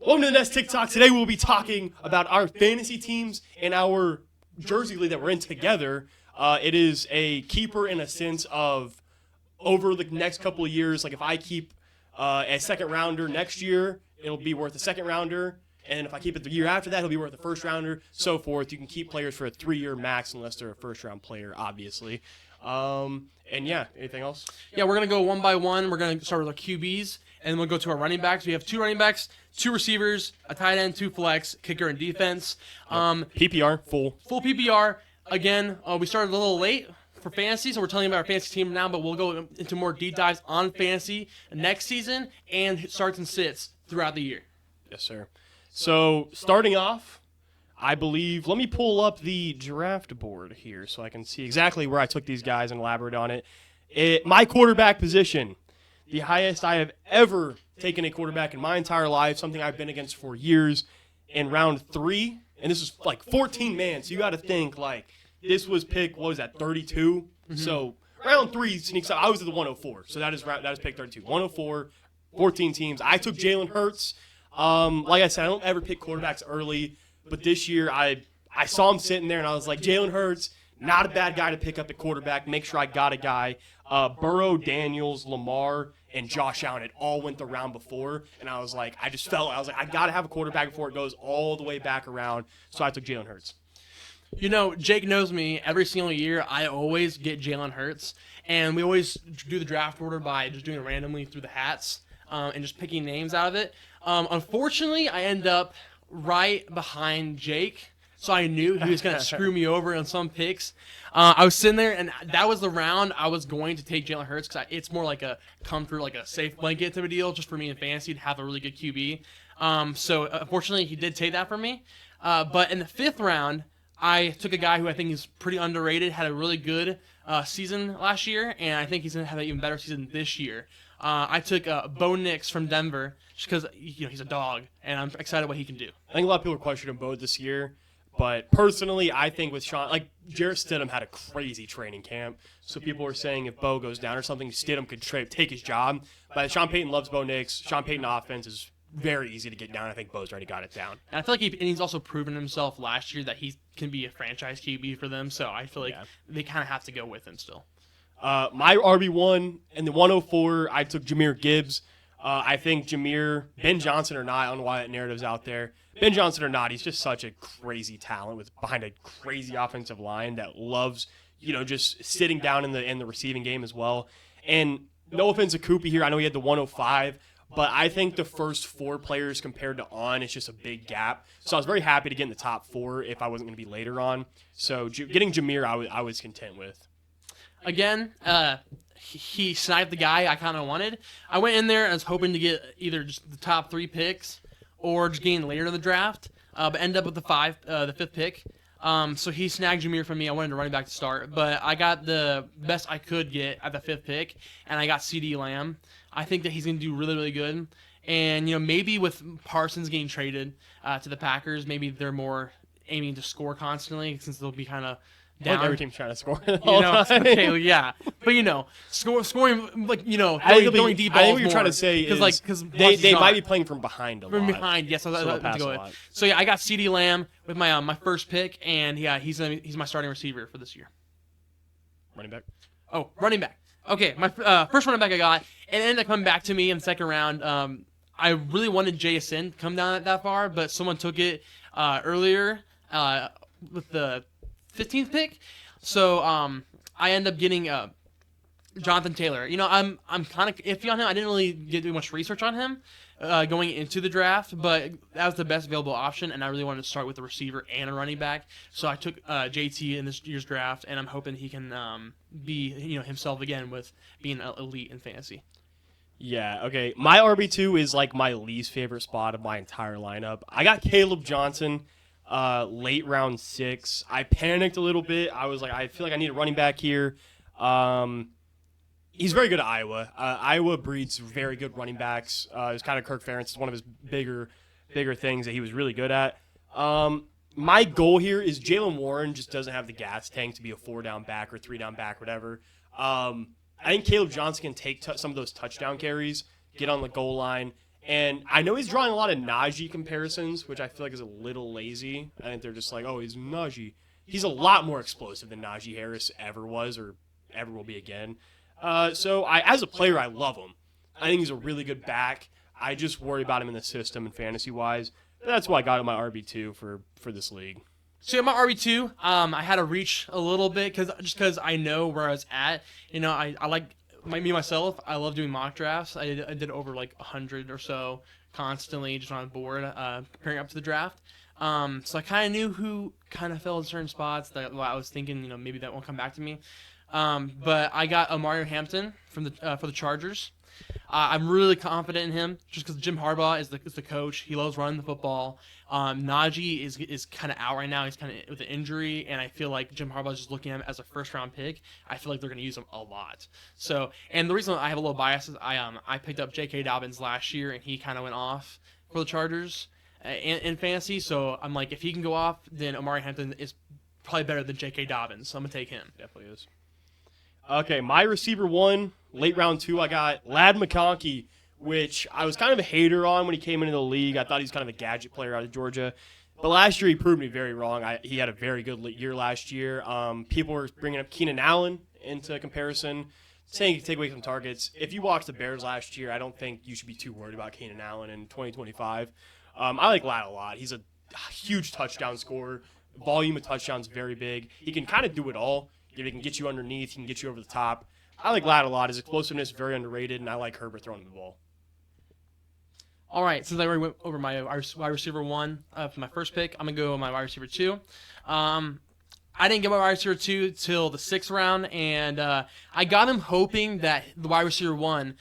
Welcome to the Nest TikTok. Today we'll be talking about our fantasy teams and our Jersey League that we're in together. It is a keeper in a sense of over the next couple of years. Like if I keep a second rounder next year, it'll be worth a second rounder. And if I keep it the year after that, it'll be worth a first rounder, so forth. You can keep players for a 3-year max unless they're a first round player, obviously. And yeah, anything else? Yeah, we're going to go one by one. We're going to start with our QBs, and then we'll go to our running backs. We have 2 running backs, 2 receivers, a tight end, 2 flex, kicker, and defense. PPR, full. Full PPR. Again, we started a little late for fantasy, so we're telling you about our fantasy team now, but we'll go into more deep dives on fantasy next season and starts and sits throughout the year. Yes, sir. So starting off, I believe, let me pull up the draft board here so I can see exactly where I took these guys and elaborate on it. My quarterback position, the highest I have ever taken a quarterback in my entire life, something I've been against for years, in round 3, and this is like 14 man, so you got to think like this was pick, what was that, 32? Mm-hmm. So round 3 sneaks up. I was at the 104, so that is pick 32. 104, 14 teams. I took Jalen Hurts. Like I said, I don't ever pick quarterbacks early, but this year I saw him sitting there and I was like, Jalen Hurts, not a bad guy to pick up at quarterback. Make sure I got a guy. Burrow, Daniels, Lamar, and Josh Allen had all went the round before, and I was like, I got to have a quarterback before it goes all the way back around, so I took Jalen Hurts. You know, Jake knows me. Every single year, I always get Jalen Hurts, and we always do the draft order by just doing it randomly through the hats and just picking names out of it. Unfortunately, I end up right behind Jake, so I knew he was going to screw me over on some picks. I was sitting there, and that was the round I was going to take Jalen Hurts because it's more like a comfort, like a safe blanket type of deal just for me in fantasy to have a really good QB. So unfortunately, he did take that from me. But in the 5th round, I took a guy who I think is pretty underrated, had a really good season last year, and I think he's going to have an even better season this year. I took Bo Nix from Denver just because he's a dog, and I'm excited what he can do. I think a lot of people are questioning Bo this year, but personally, I think with Sean, like Jarrett Stidham had a crazy training camp, so people are saying if Bo goes down or something, Stidham could take his job. But Sean Payton loves Bo Nix. Sean Payton offense is very easy to get down. I think Bo's already got it down. And I feel like he's also proven himself last year that he can be a franchise QB for them, so I feel like they kind of have to go with him still. My RB1 in the 104, I took Jahmyr Gibbs. I think Jahmyr, Ben Johnson or not, I don't know why that narrative's out there. Ben Johnson or not, he's just such a crazy talent behind a crazy offensive line that loves, just sitting down in the receiving game as well. And no offense to Koopy here, I know he had the 105, but I think the first 4 players compared to on, it's just a big gap. So I was very happy to get in the top 4 if I wasn't going to be later on. So getting Jahmyr, I was content with. Again, he sniped the guy I kind of wanted. I went in there and was hoping to get either just the top 3 picks or just getting later in the draft, but ended up with the 5th pick. So he snagged Jahmyr from me. I wanted to running back to start, but I got the best I could get at the 5th pick, and I got CeeDee Lamb. I think that he's going to do really, really good. And, maybe with Parsons getting traded to the Packers, maybe they're more aiming to score constantly since they'll be kind of down. Like every team's trying to score. Okay, yeah. But, scoring, like, going deep balls. I think what you're trying to say is because they might be playing from behind a lot. From behind, yes. So, yeah, I got CeeDee Lamb with my first pick, and, yeah, he's my starting receiver for this year. Running back? Oh, running back. Okay, my first running back I got, and it ended up coming back to me in the 2nd round. I really wanted JSN to come down that far, but someone took it earlier with the 15th pick. So I ended up getting Jonathan Taylor. I'm kind of iffy on him. I didn't really do much research on him going into the draft, but that was the best available option, and I really wanted to start with a receiver and a running back. So I took JT in this year's draft, and I'm hoping he can be himself again with being elite in fantasy. Yeah, okay. My RB2 is like my least favorite spot of my entire lineup. I got Caleb Johnson late round 6. I panicked a little bit. I was like, I feel like I need a running back here. He's very good at Iowa. Iowa breeds very good running backs. It's kind of Kirk Ferentz. It's one of his bigger things that he was really good at. My goal here is Jaylen Warren just doesn't have the gas tank to be a 4-down back or 3-down back, whatever. I think Caleb Johnson can take some of those touchdown carries, get on the goal line, And I know he's drawing a lot of Najee comparisons, which I feel like is a little lazy. I think they're just like, oh, he's Najee. He's a lot more explosive than Najee Harris ever was or ever will be again. So as a player, I love him. I think he's a really good back. I just worry about him in the system and fantasy-wise. That's why I got him my RB2 for this league. So my RB2, I had to reach a little bit because I know where I was at. I like me myself. I love doing mock drafts. I did over like 100 or so constantly just on board, preparing up to the draft. So I kind of knew who kind of fell in certain spots that I was thinking, maybe that won't come back to me. But I got Amari Hampton for the Chargers. I'm really confident in him just because Jim Harbaugh is the coach. He loves running the football. Najee is kind of out right now. He's kind of with an injury, and I feel like Jim Harbaugh is just looking at him as a first-round pick. I feel like they're going to use him a lot. So, and the reason I have a little bias is I picked up J.K. Dobbins last year, and he kind of went off for the Chargers in fantasy. So I'm like, if he can go off, then Amari Hampton is probably better than J.K. Dobbins. So I'm going to take him. Definitely is. Okay, my receiver 1, late round 2, I got Ladd McConkey, which I was kind of a hater on when he came into the league. I thought he was kind of a gadget player out of Georgia. But last year he proved me very wrong. He had a very good year last year. People were bringing up Keenan Allen into comparison, saying he could take away some targets. If you watched the Bears last year, I don't think you should be too worried about Keenan Allen in 2025. I like Ladd a lot. He's a huge touchdown scorer. Volume of touchdowns very big. He can kind of do it all. He can get you underneath. He can get you over the top. I like Ladd a lot. His explosiveness is very underrated, and I like Herbert throwing him the ball. All right, since I already went over my wide receiver 1 for my first pick, I'm going to go with my wide receiver 2. I didn't get my wide receiver 2 till the 6th round, and I got him hoping that the wide receiver 1,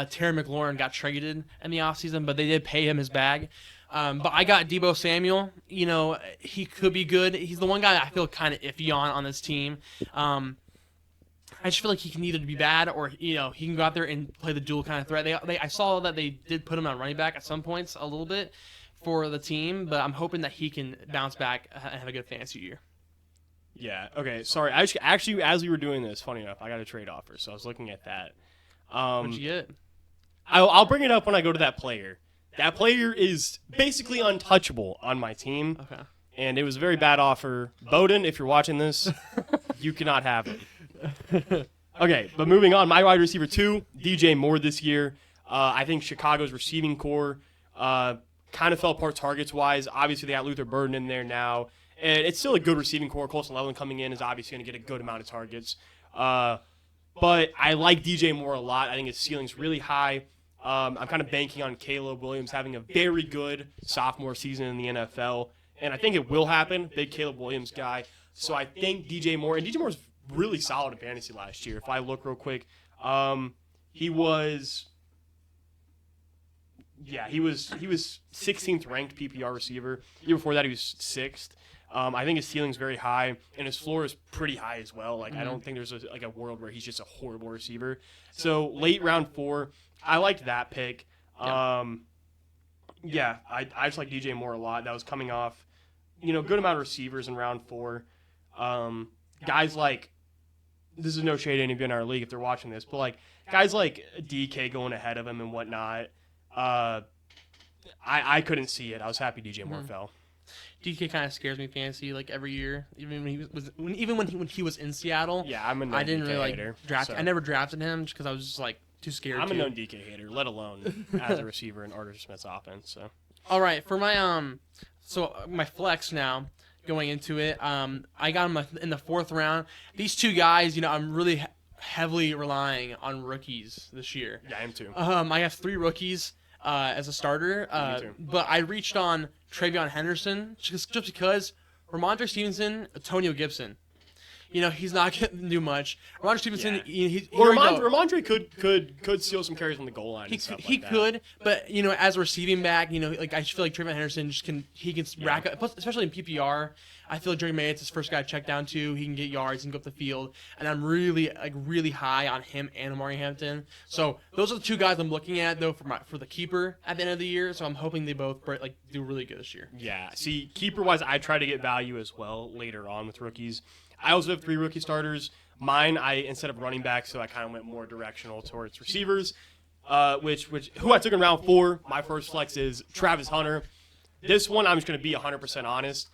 Terry McLaurin, got traded in the offseason, but they did pay him his bag. But I got Deebo Samuel. He could be good. He's the one guy I feel kind of iffy on this team. I just feel like he can either be bad or he can go out there and play the dual kind of threat. I saw that they did put him on running back at some points a little bit for the team, but I'm hoping that he can bounce back and have a good fantasy year. Yeah. Okay. Sorry. Actually, as we were doing this, funny enough, I got a trade offer, so I was looking at that. What'd you get? I'll bring it up when I go to that player. That player is basically untouchable on my team. Okay. And it was a very bad offer. Bowden, if you're watching this, you cannot have it. Okay, but moving on. My wide receiver 2, DJ Moore this year. I think Chicago's receiving core kind of fell apart targets-wise. Obviously, they got Luther Burden in there now. And it's still a good receiving core. Colson Leveland coming in is obviously going to get a good amount of targets. But I like DJ Moore a lot. I think his ceiling's really high. I'm kind of banking on Caleb Williams having a very good sophomore season in the NFL, and I think it will happen. Big Caleb Williams guy. So I think DJ Moore, and DJ Moore's really solid in fantasy last year. If I look real quick, he was 16th ranked PPR receiver. The year before that, he was 6th. I think his ceiling's very high, and his floor is pretty high as well. Like I don't think there's a world where he's just a horrible receiver. So late round 4. I liked that pick. I just like DJ Moore a lot. That was coming off, good amount of receivers in round 4. Guys like, this is no shade to any of you in our league if they're watching this, but like guys like DK going ahead of him and whatnot. I couldn't see it. I was happy DJ Moore fell. DK kind of scares me fantasy like every year, even when he was in Seattle. Yeah, I'm a known I didn't DK really hater, draft. so. I never drafted him just because I was just like too scared. I'm a known DK hater, let alone as a receiver in Arthur Smith's offense. So. All right, for my my flex now going into it, I got him in the 4th round. These 2 guys, I'm really heavily relying on rookies this year. Yeah, I am too. I have 3 rookies as a starter, Me too. but I reached on Travion Henderson just because Ramondre Stevenson, Antonio Gibson. He's not going to do much. Ramondre Stevenson, Ramondre could steal some carries on the goal line. He could, but as a receiving back, I just feel like Travion Henderson can rack up, plus, especially in PPR. I feel like Jerry May, it's his first guy to check down to. He can get yards, he can go up the field, and I'm really high on him and Amari Hampton. So those are the 2 guys I'm looking at though for the keeper at the end of the year. So I'm hoping they both do really good this year. Yeah. See, keeper wise, I try to get value as well later on with rookies. I also have 3 rookie starters. Mine, instead of running back, so I kind of went more directional towards receivers. who I took in round 4. My first flex is Travis Hunter. This one, I'm just going to be 100% honest.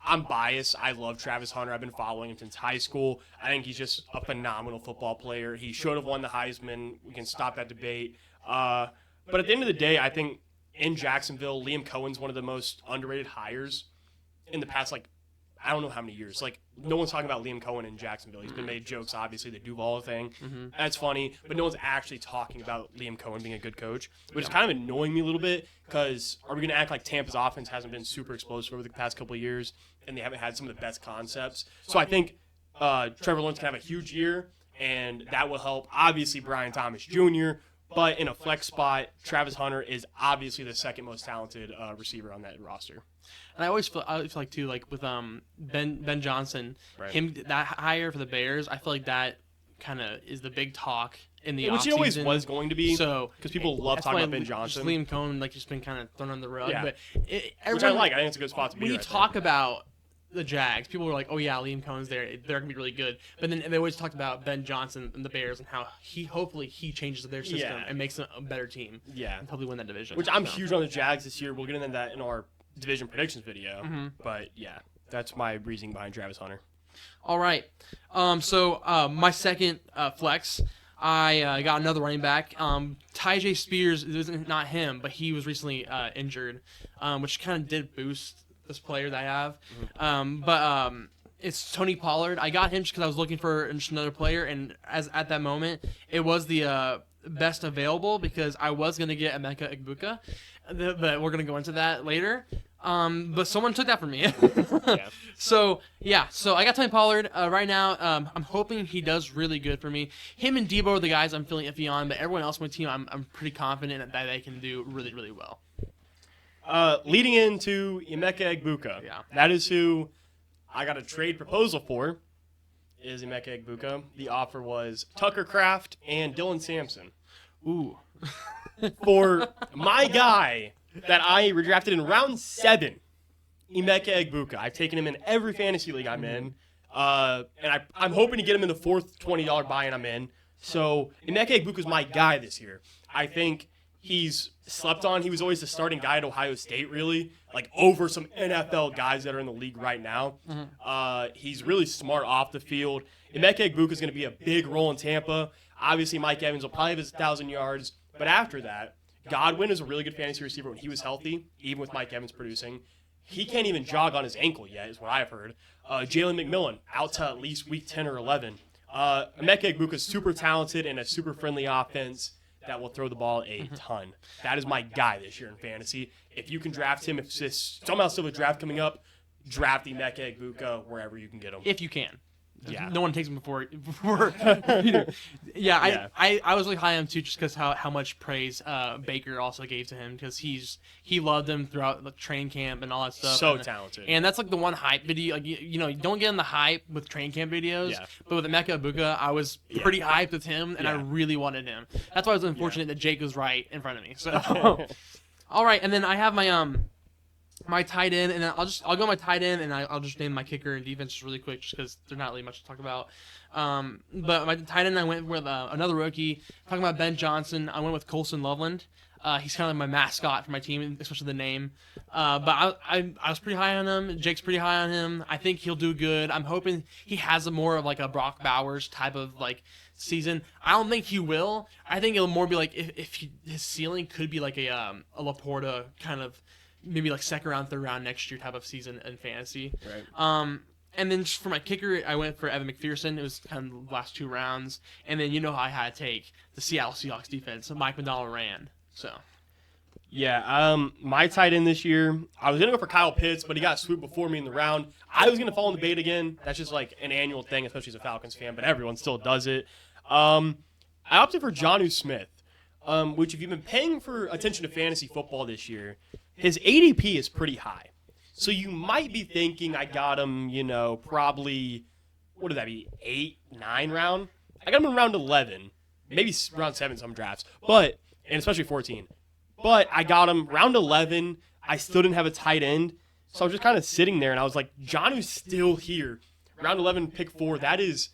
I'm biased. I love Travis Hunter. I've been following him since high school. I think he's just a phenomenal football player. He should have won the Heisman. We can stop that debate. But at the end of the day, I think in Jacksonville, Liam Cohen's one of the most underrated hires in the past, I don't know how many years. No one's talking about Liam Cohen in Jacksonville. He's been made jokes, obviously, the Duval thing. Mm-hmm. That's funny. But no one's actually talking about Liam Cohen being a good coach, which is kind of annoying me a little bit because are we going to act like Tampa's offense hasn't been super explosive over the past couple of years and they haven't had some of the best concepts? So I think Trevor Lawrence can have a huge year, and that will help, obviously, Brian Thomas Jr., but in a flex spot, Travis Hunter is obviously the second most talented receiver on that roster. And I always feel like too, with Ben Johnson, right. That hire for the Bears, I feel like that kind of is the big talk in the offseason. Which it always was going to be. So because people love talking about Ben Johnson. Just Liam Cohen, just been kind of thrown on the rug. Yeah. But which I like. I think it's a good spot to be. When you talk about the Jags, people were like, "Oh yeah, Liam Cohen's there. They're gonna be really good." But then they always talked about Ben Johnson and the Bears and how hopefully he changes their system and makes them a better team. Yeah, and hopefully win that division. Which I'm huge on the Jags this year. We'll get into that in our division predictions video. Mm-hmm. But yeah, that's my reasoning behind Travis Hunter. All right. So my second flex, I got another running back. Tyjae Spears is not him, but he was recently injured, which kind of did boost this player that I have. Mm-hmm. It's Tony Pollard. I got him just because I was looking for just another player, and at that moment, it was the best available because I was going to get Emeka Egbuka, but we're going to go into that later. But someone took that from me. Yeah. So I got Tony Pollard right now. I'm hoping he does really good for me. Him and Debo are the guys I'm feeling iffy on, but everyone else on my team, I'm pretty confident that they can do really, really well. Leading into Emeka Egbuka. Yeah. That is who I got a trade proposal for, is Emeka Egbuka. The offer was Tucker Kraft and Dylan Sampson. Ooh. For my guy that I redrafted in round 7, Emeka Egbuka. I've taken him in every fantasy league I'm in. And I'm hoping to get him in the fourth $20 buy-in I'm in. So Emeka Egbuka is my guy this year. I think he's slept on. He was always the starting guy at Ohio State, really, over some NFL guys that are in the league right now. Mm-hmm. He's really smart off the field. Emeka Egbuka is going to be a big role in Tampa. Obviously, Mike Evans will probably have his 1,000 yards. But after that, Godwin is a really good fantasy receiver when he was healthy, even with Mike Evans producing. He can't even jog on his ankle yet, is what I've heard. Jalen McMillan, out to at least week 10 or 11. Emeka Egbuka is super talented and a super friendly offense that will throw the ball a ton. That is my guy this year in fantasy. If you can draft him, if this somehow still a draft coming up, draft Emeka Egbuka wherever you can get him. If you can. Yeah. No one takes him before. Yeah. I was really high on him too, just because how much praise Baker also gave to him, because he loved him throughout the training camp and all that stuff. So talented. And that's the one hype video. You don't get in the hype with training camp videos. Yeah. But with Emeka Egbuka, I was pretty hyped with him, and I really wanted him. That's why I was unfortunate that Jake was right in front of me. So, all right, and then I have my tight end, and I'll go my tight end, and I'll just name my kicker and defense just really quick, just because there's not really much to talk about. But my tight end, I went with another rookie. Talking about Ben Johnson, I went with Colson Loveland. He's kind of my mascot for my team, especially the name. But I was pretty high on him. Jake's pretty high on him. I think he'll do good. I'm hoping he has more of a Brock Bowers type of season. I don't think he will. I think it'll more be if his ceiling could be a Laporta kind of, maybe second round, third round next year type of season in fantasy. Right. And then just for my kicker, I went for Evan McPherson. It was kind of the last 2 rounds. And then how I had to take the Seattle Seahawks defense. Mike McDonald ran. So. Yeah, my tight end this year, I was going to go for Kyle Pitts, but he got swooped before me in the round. I was going to fall in the bait again. That's just an annual thing, especially as a Falcons fan, but everyone still does it. I opted for Jonnu Smith, which if you've been paying for attention to fantasy football this year, his ADP is pretty high. So you might be thinking I got him, probably, what would that be, 8, 9 round? I got him in round 11, maybe round 7 some drafts, and especially 14. But I got him round 11. I still didn't have a tight end. So I was just kind of sitting there, and I was like, Jonnu's still here. Round 11, pick 4, that is,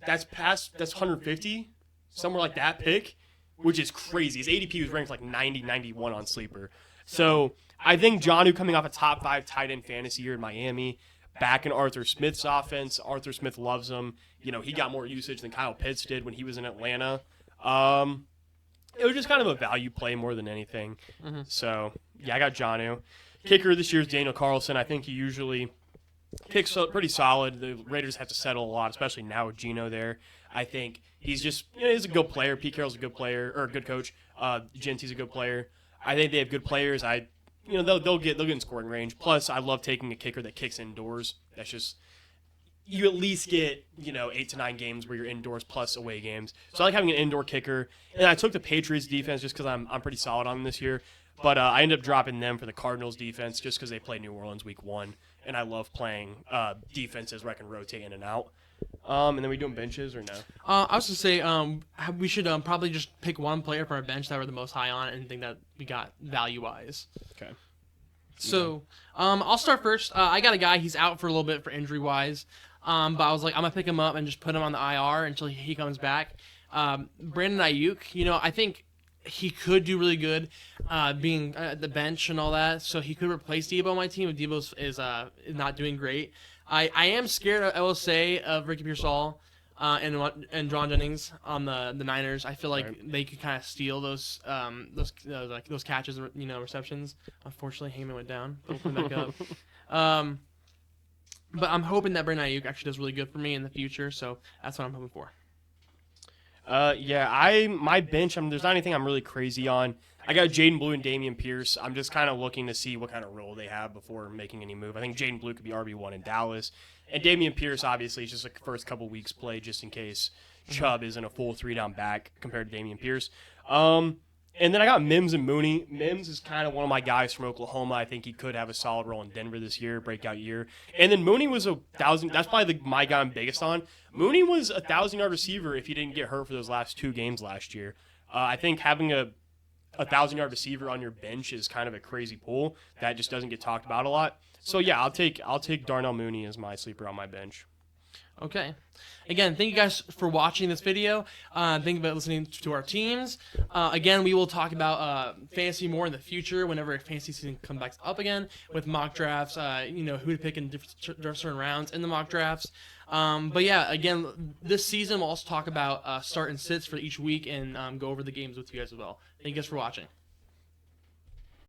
that's 150. somewhere like that pick, which is crazy. His ADP was ranked like 90, 91 on Sleeper. So I think Jonnu coming off a top 5 tight end fantasy year in Miami, back in Arthur Smith's offense. Arthur Smith loves him. You know, he got more usage than Kyle Pitts did when he was in Atlanta. It was just kind of a value play more than anything. Mm-hmm. So, yeah, I got Jonnu. Kicker this year is Daniel Carlson. I think he usually kicks pretty solid. The Raiders have to settle a lot, especially now with Geno there. I think he's just, he's a good player. Pete Carroll's a good player, or a good coach. Genty's a good player. I think they have good players. They'll get in scoring range. Plus, I love taking a kicker that kicks indoors. That's just, you at least get 8 to 9 games where you're indoors plus away games. So I like having an indoor kicker. And I took the Patriots defense just because I'm pretty solid on them this year. But I ended up dropping them for the Cardinals defense just because they play New Orleans week 1, and I love playing defenses where I can rotate in and out. And then we doing benches or no? I was going to say we should probably just pick one player from our bench that we're the most high on and think that we got value-wise. Okay. So I'll start first. I got a guy, he's out for a little bit for injury-wise. But I was like, I'm going to pick him up and just put him on the IR until he comes back. Brandon Ayuk, I think he could do really good being at the bench and all that. So he could replace Debo on my team if Debo is not doing great. I am scared, I will say, of Ricky Pearsall and John Jennings on the Niners. I feel like they could kind of steal those catches and receptions. Unfortunately, Heyman went down. He'll come back up. But I'm hoping that Brandon Ayuk actually does really good for me in the future. So that's what I'm hoping for. My bench, there's not anything I'm really crazy on. I got Jaden Blue and Damian Pierce. I'm just kind of looking to see what kind of role they have before making any move. I think Jaden Blue could be RB1 in Dallas. And Damian Pierce, obviously, is just like first couple weeks play just in case Chubb isn't a full 3-down back compared to Damian Pierce. And then I got Mims and Mooney. Mims is kind of one of my guys from Oklahoma. I think he could have a solid role in Denver this year, breakout year. And then Mooney was 1,000. That's probably my guy I'm biggest on. Mooney was a 1,000-yard receiver if he didn't get hurt for those last 2 games last year. I think having a 1,000-yard receiver on your bench is kind of a crazy pull that just doesn't get talked about a lot. So yeah, I'll take Darnell Mooney as my sleeper on my bench. Okay. Again, thank you guys for watching this video. Thank you for listening to our teams. Again, we will talk about fantasy more in the future whenever fantasy season comes back up again with mock drafts, who to pick in certain rounds in the mock drafts. But yeah, again, this season we'll also talk about start and sits for each week and go over the games with you guys as well. Thank you guys for watching.